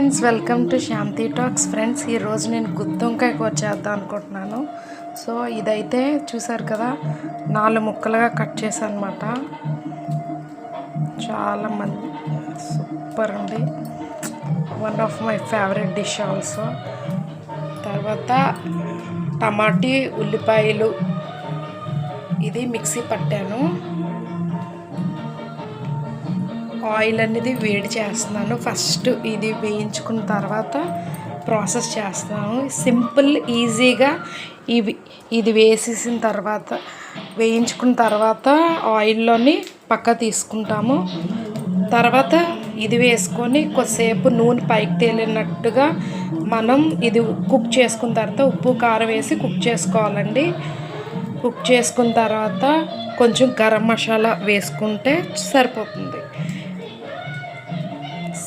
Friends, welcome to Shanti talks. Friends, ఈరోజు నేను గుత్తొంకాయ కూర చేద్దాం అనుకుంటున్నాను. సో ఇదైతే చూసారు కదా, 4 ముక్కలుగా కట్ చేశాను అనమాట. చాలా మంది సూపర్ అండి, one of my favourite dish also. తర్వాత టమాటీ, ఉల్లిపాయలు ఇది మిక్సీ పట్టాను. ఆయిల్ అనేది వేడి చేస్తున్నాను. ఫస్ట్ ఇది వేయించుకున్న తర్వాత ప్రాసెస్ చేస్తున్నాను. సింపుల్, ఈజీగా ఇది వేసేసిన తర్వాత వేయించుకున్న తర్వాత ఆయిల్లోని పక్క తీసుకుంటాము. తర్వాత ఇది వేసుకొని కొద్దిసేపు నూనె పైకి తేలినట్టుగా మనం ఇది కుక్ చేసుకున్న తర్వాత ఉప్పు కారం వేసి కుక్ చేసుకోవాలండి. కుక్ చేసుకున్న తర్వాత కొంచెం గరం మసాలా వేసుకుంటే సరిపోతుంది.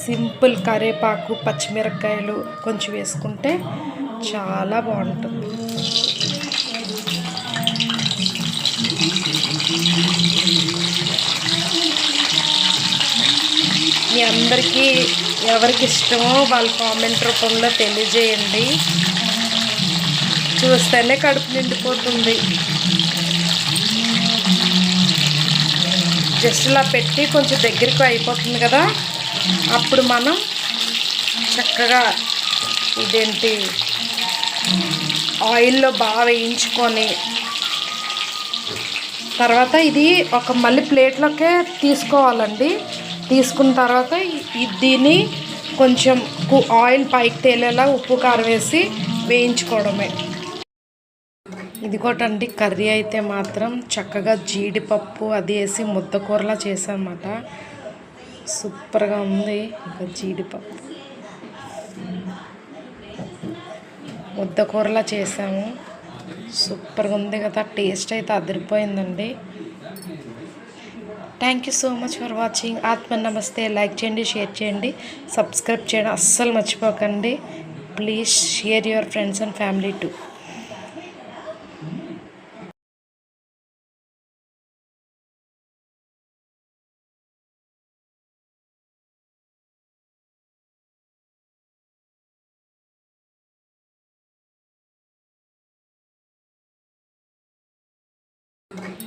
సింపుల్ కరివేపాకు, పచ్చిమిరపకాయలు కొంచెం వేసుకుంటే చాలా బాగుంటుంది. మీ అందరికీ ఎవరికి ఇష్టమో వాళ్ళ కామెంట్ రూపంలో తెలియజేయండి. చూస్తేనే కడుపు నిండిపోతుంది. జస్ట్ ఇలా పెట్టి కొంచెం దగ్గరికి అయిపోతుంది కదా, అప్పుడు మనం చక్కగా ఆయిల్లో బాగా వేయించుకొని తర్వాత ఇది మళ్ళీ ప్లేట్లోకే తీసుకోవాలండి. తీసుకున్న తర్వాత దీన్ని కొంచెం ఆయిల్ పైకి తేలేలా ఉప్పు కారం వేసి వేయించుకోవడమే. ఇదిగోటండి కర్రీ అయితే మాత్రం చక్కగా జీడిపప్పు అది వేసి ముద్దకూరలా చేసామన్నమాట. సూపర్గా ఉంది. ఇంకా జీడిపప్పు ముద్దకూరలా చేసాము. సూపర్గా ఉంది కదా, టేస్ట్ అయితే అదిరిపోయిందండి. Thank you so much for watching. ఆత్మ నమస్తే. లైక్ చేయండి, షేర్ చేయండి, సబ్స్క్రైబ్ చేయడం అస్సలు మర్చిపోకండి. Please share your friends and family too.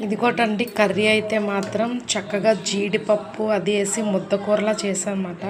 ఇదిగోటండి కర్రీ అయితే మాత్రం చక్కగా జీడిపప్పు అది వేసి ముద్దకూరలా చేసామన్నమాట.